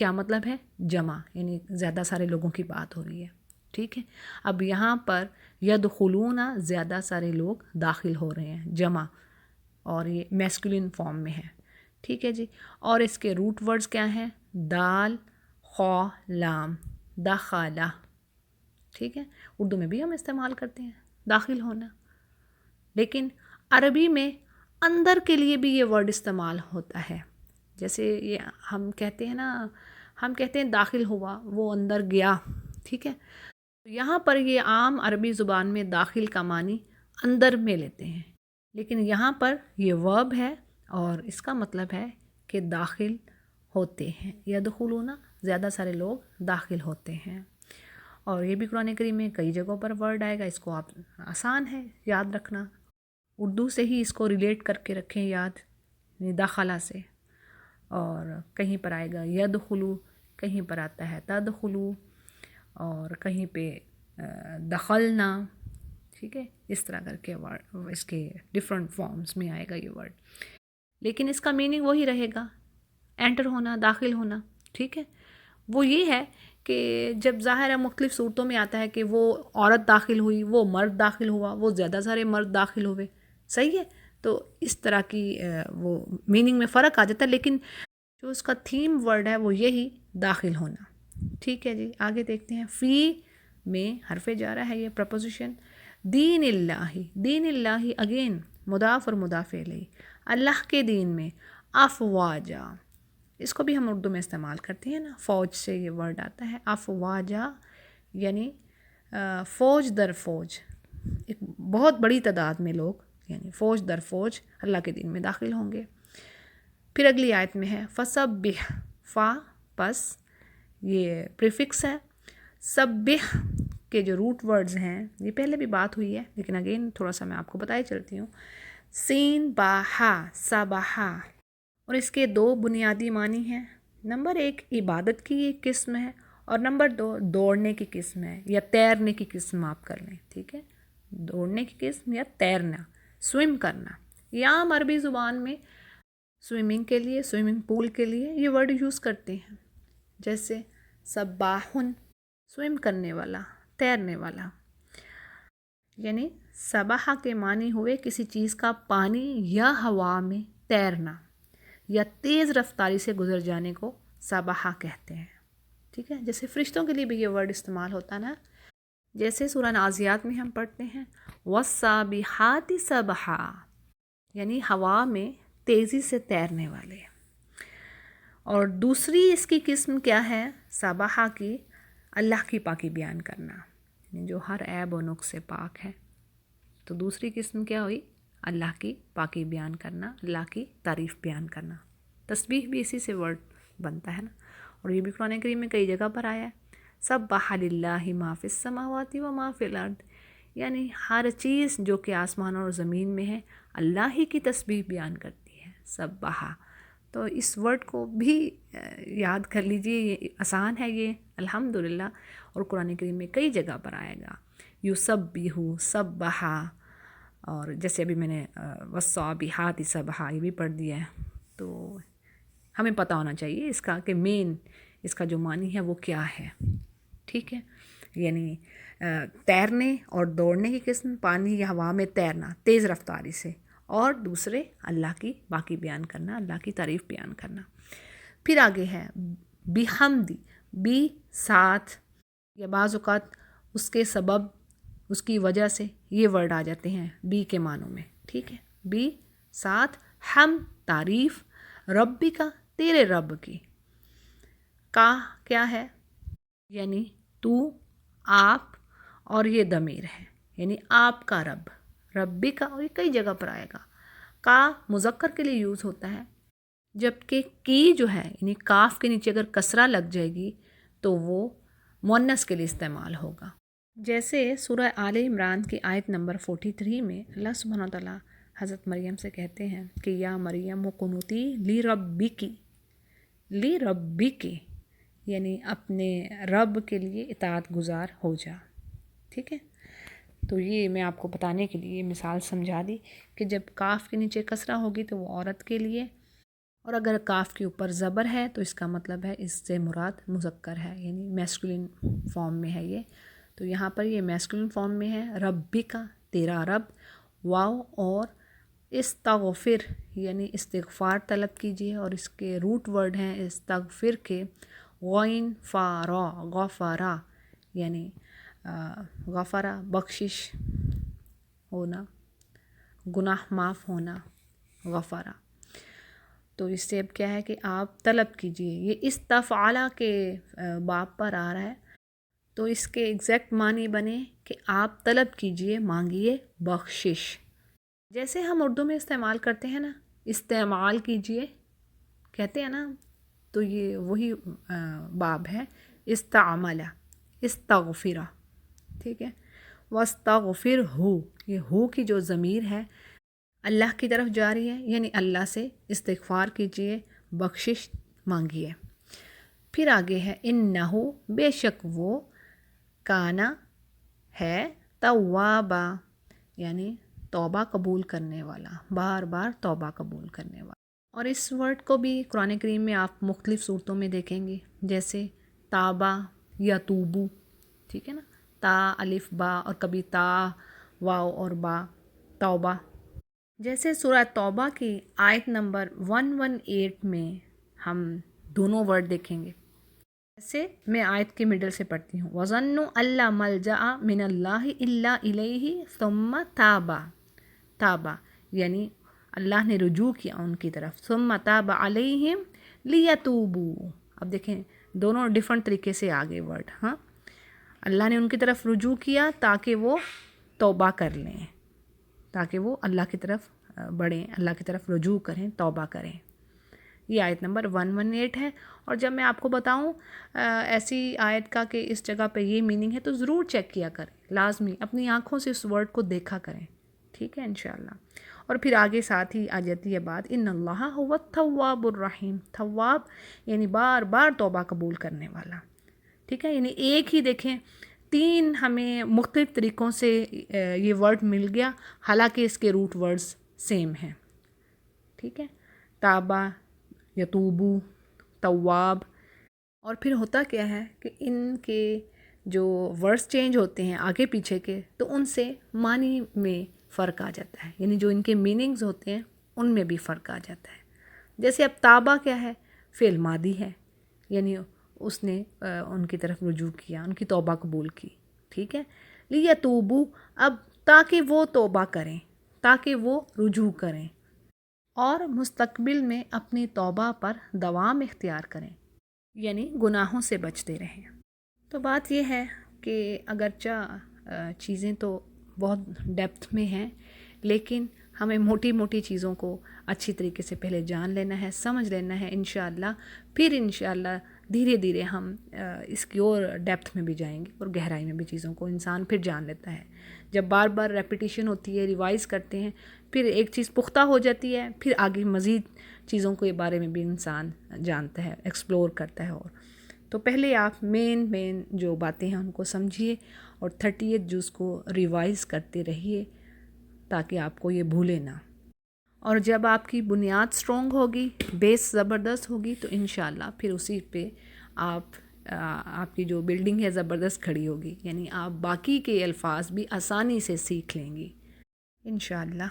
کیا مطلب ہے؟ جمع، یعنی زیادہ سارے لوگوں کی بات ہو رہی ہے، ٹھیک ہے۔ اب یہاں پر یدخلون زیادہ سارے لوگ داخل ہو رہے ہیں، جمع، اور یہ میسکولین فارم میں ہے، ٹھیک ہے جی۔ اور اس کے روٹ ورڈز کیا ہیں؟ دال، خا، لام، داخلہ، ٹھیک ہے۔ اردو میں بھی ہم استعمال کرتے ہیں داخل ہونا، لیکن عربی میں اندر کے لیے بھی یہ ورڈ استعمال ہوتا ہے۔ جیسے یہ ہم کہتے ہیں نا، ہم کہتے ہیں داخل ہوا، وہ اندر گیا، ٹھیک ہے۔ یہاں پر یہ عام عربی زبان میں داخل کا معنی اندر میں لیتے ہیں، لیکن یہاں پر یہ ورب ہے اور اس کا مطلب ہے کہ داخل ہوتے ہیں، یدخلون زیادہ سارے لوگ داخل ہوتے ہیں۔ اور یہ بھی قرآن کریم میں کئی جگہوں پر ورڈ آئے گا، اس کو آپ آسان ہے یاد رکھنا، اردو سے ہی اس کو ریلیٹ کر کے رکھیں یاد، یعنی داخلہ سے۔ اور کہیں پر آئے گا یدخلو، کہیں پر آتا ہے تدخلو، اور کہیں پہ دخلنا، ٹھیک ہے۔ اس طرح کر کے ورڈ اس کے ڈفرینٹ فارمز میں آئے گا یہ ورڈ، لیکن اس کا میننگ وہی رہے گا، انٹر ہونا، داخل ہونا، ٹھیک ہے۔ وہ یہ ہے کہ جب ظاہر ہے مختلف صورتوں میں آتا ہے کہ وہ عورت داخل ہوئی، وہ مرد داخل ہوا، وہ زیادہ سارے مرد داخل ہوئے، صحیح ہے۔ تو اس طرح کی وہ میننگ میں فرق آ جاتا ہے، لیکن جو اس کا تھیم ورڈ ہے وہ یہی داخل ہونا، ٹھیک ہے جی۔ آگے دیکھتے ہیں، فی میں حرف جارہ ہے، یہ پرپوزیشن۔ دین اللہ، دین اللہ اگین مضاف اور مضاف الیہ، اللہ کے دین میں، افواجا، اس کو بھی ہم اردو میں استعمال کرتے ہیں نا، فوج سے یہ ورڈ آتا ہے، افواجا، یعنی فوج در فوج، ایک بہت بڑی تعداد میں لوگ، یعنی فوج در فوج اللہ کے دین میں داخل ہوں گے۔ پھر اگلی آیت میں ہے فسبح، فا پس یہ پریفکس ہے، سبح کے جو روٹ ورڈز ہیں، یہ پہلے بھی بات ہوئی ہے لیکن اگین تھوڑا سا میں آپ کو بتائی چلتی ہوں۔ سین با ہا، سبحا، اور اس کے دو بنیادی معنی ہیں۔ نمبر ایک عبادت کی ایک قسم ہے، اور نمبر دو دوڑنے کی قسم ہے، یا تیرنے کی قسم آپ کر لیں، ٹھیک ہے۔ دوڑنے کی قسم یا تیرنا، سوئم کرنا۔ یہ عام عربی زبان میں سوئمنگ کے لیے، سوئمنگ پول کے لیے یہ ورڈ یوز کرتے ہیں، جیسے سباحن، سوئم کرنے والا، تیرنے والا، یعنی سباحہ کے معنی ہوئے کسی چیز کا پانی یا ہوا میں تیرنا یا تیز رفتاری سے گزر جانے کو سباحہ کہتے ہیں، ٹھیک ہے۔ جیسے فرشتوں کے لیے بھی یہ ورڈ استعمال ہوتا نا، جیسے سورہ نازیات میں ہم پڑھتے ہیں وَالسَّابِحَاتِ سَبْحًا، یعنی ہوا میں تیزی سے تیرنے والے۔ اور دوسری اس کی قسم کیا ہے سباحہ کی؟ اللہ کی پاکی بیان کرنا، یعنی جو ہر عیب و نقص سے پاک ہے۔ تو دوسری قسم کیا ہوئی؟ اللہ کی پاکی بیان کرنا، اللہ کی تعریف بیان کرنا۔ تسبیح بھی اسی سے ورڈ بنتا ہے نا، اور یہ بھی قرآن کریم میں کئی جگہ پر آیا ہے، سبح للہ ما فی السماوات و ما فی الارض، یعنی ہر چیز جو کہ آسمان اور زمین میں ہے اللہ ہی کی تسبیح بیان کرتی ہے، سبح۔ تو اس ورڈ کو بھی یاد کر لیجئے، یہ آسان ہے یہ الحمدللہ، اور قرآن کریم میں کئی جگہ پر آئے گا، یسبح، سبح، اور جیسے ابھی میں نے والصابحات سبحا یہ بھی پڑھ دیا ہے۔ تو ہمیں پتہ ہونا چاہیے اس کا کہ مین اس کا جو معنی ہے وہ کیا ہے، ٹھیک ہے۔ یعنی تیرنے اور دوڑنے کی قسم، پانی یا ہوا میں تیرنا تیز رفتاری سے، اور دوسرے اللہ کی باقی بیان کرنا، اللہ کی تعریف بیان کرنا۔ پھر آگے ہے بحمدی، بی ساتھ، یا بعض اوقات اس کے سبب، اس کی وجہ سے یہ ورڈ آ جاتے ہیں بی کے معنوں میں، ٹھیک ہے۔ بی ساتھ، ہم تعریف، ربی کا تیرے رب کی، کا کیا ہے؟ یعنی تو، آپ، اور یہ ضمیر ہے، یعنی آپ کا رب، ربی کا، اور یہ کئی جگہ پر آئے گا۔ کا مذکر کے لیے یوز ہوتا ہے، جبکہ کی جو ہے یعنی کاف کے نیچے اگر کسرہ لگ جائے گی تو وہ مؤنث کے لیے استعمال ہوگا۔ جیسے سورہ آل عمران کی آیت نمبر 43 میں اللہ سبحانہ وتعالیٰ حضرت مریم سے کہتے ہیں کہ یا مریم قنوتی لی ربکی، لی ربکی، یعنی اپنے رب کے لیے اطاعت گزار ہو جا، ٹھیک ہے۔ تو یہ میں آپ کو بتانے کے لیے مثال سمجھا دی کہ جب کاف کے نیچے کسرہ ہوگی تو وہ عورت کے لیے، اور اگر کاف کے اوپر زبر ہے تو اس کا مطلب ہے اس سے مراد مذکر ہے، یعنی میسکولن فارم میں ہے یہ، تو یہاں پر یہ میسکولن فارم میں ہے، ربک تیرا رب، واو اور استغفر یعنی استغفار طلب کیجیے، اور اس کے روٹ ورڈ ہیں استغفر کے غین فارا غفرا یعنی غفرا بخشش ہونا، گناہ معاف ہونا، غفرا۔ تو اس سے اب کیا ہے کہ آپ طلب کیجئے، یہ استفعلا کے باب پر آ رہا ہے، تو اس کے ایگزیکٹ معنی بنے کہ آپ طلب کیجئے، مانگیے بخشش، جیسے ہم اردو میں استعمال کرتے ہیں نا، استعمال کیجئے کہتے ہیں نا، تو یہ وہی باب ہے استعملہ استغفرہ، ٹھیک ہے۔ واستغفر ہو، یہ ہو کی جو ضمیر ہے اللہ کی طرف جاری ہے، یعنی اللہ سے استغفار کیجئے، بخشش مانگیے۔ پھر آگے ہے انہو بے شک وہ، کانا ہے، توابا یعنی توبہ قبول کرنے والا، بار بار توبہ قبول کرنے والا۔ اور اس ورڈ کو بھی قرآن کریم میں آپ مختلف صورتوں میں دیکھیں گے، جیسے تابا یا توبو، ٹھیک ہے نا، تا الف با اور کبھی تا واو اور با، توبہ۔ جیسے سورہ توبہ کی آیت نمبر 118 میں ہم دونوں ورڈ دیکھیں گے، جیسے میں آیت کے مڈل سے پڑھتی ہوں، وَظَنُّوا أَلَّا مَلْجَأَ مِنَ اللَّهِ إِلَّا إِلَيْهِ ثُمَّ تابا یعنی اللہ نے رجوع کیا ان کی طرف، ثُمَّ تَابَ عَلَيْهِمْ لِيَتُوبُوا۔ اب دیکھیں دونوں ڈیفرنٹ طریقے سے آگے ورڈ، ہاں، اللہ نے ان کی طرف رجوع کیا تاکہ وہ توبہ کر لیں، تاکہ وہ اللہ کی طرف بڑھیں، اللہ کی طرف رجوع کریں، توبہ کریں۔ یہ آیت نمبر 118 ہے، اور جب میں آپ کو بتاؤں ایسی آیت کا کہ اس جگہ پہ یہ میننگ ہے، تو ضرور چیک کیا کریں، لازمی اپنی آنکھوں سے اس ورڈ کو دیکھا کریں، ٹھیک ہے انشاءاللہ۔ اور پھر آگے ساتھ ہی آ جاتی ہے بات ان اللہ هو التواب الرحیم، تواب یعنی بار بار توبہ قبول کرنے والا، ٹھیک ہے، یعنی ایک ہی دیکھیں 3 ہمیں مختلف طریقوں سے یہ ورڈ مل گیا، حالانکہ اس کے روٹ ورڈز سیم ہیں، ٹھیک ہے، تابا، یتوبو، تواب۔ اور پھر ہوتا کیا ہے کہ ان کے جو ورڈز چینج ہوتے ہیں آگے پیچھے کے، تو ان سے معنی میں فرق آ جاتا ہے، یعنی جو ان کے میننگز ہوتے ہیں ان میں بھی فرق آ جاتا ہے۔ جیسے اب تابا کیا ہے، فعل ماضی ہے، یعنی اس نے ان کی طرف رجوع کیا، ان کی توبہ قبول کی، ٹھیک ہے، لیتوبو اب تاکہ وہ توبہ کریں، تاکہ وہ رجوع کریں اور مستقبل میں اپنی توبہ پر دوام اختیار کریں، یعنی گناہوں سے بچتے رہیں۔ تو بات یہ ہے کہ اگرچہ چیزیں تو بہت ڈیپتھ میں ہیں، لیکن ہمیں موٹی موٹی چیزوں کو اچھی طریقے سے پہلے جان لینا ہے، سمجھ لینا ہے انشاءاللہ، پھر انشاءاللہ دھیرے دھیرے ہم اس کی اور ڈیپتھ میں بھی جائیں گے، اور گہرائی میں بھی چیزوں کو انسان پھر جان لیتا ہے۔ جب بار بار ریپیٹیشن ہوتی ہے، ریوائز کرتے ہیں، پھر ایک چیز پختہ ہو جاتی ہے، پھر آگے مزید چیزوں کے بارے میں بھی انسان جانتا ہے، ایکسپلور کرتا ہے۔ اور تو پہلے آپ مین جو باتیں ہیں ان کو سمجھیے، اور 30 جز کو ریوائز کرتے رہیے تاکہ آپ کو یہ بھولے نہ۔ اور جب آپ کی بنیاد سٹرونگ ہوگی، بیس زبردست ہوگی، تو انشاءاللہ پھر اسی پہ آپ کی جو بلڈنگ ہے زبردست کھڑی ہوگی، یعنی آپ باقی کے الفاظ بھی آسانی سے سیکھ لیں گی انشاءاللہ۔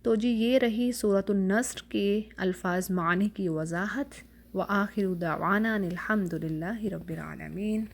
تو جی یہ رہی سورۃ النصر کے الفاظ معانی کی وضاحت، وآخر دعوانا الحمد للہ رب العالمین۔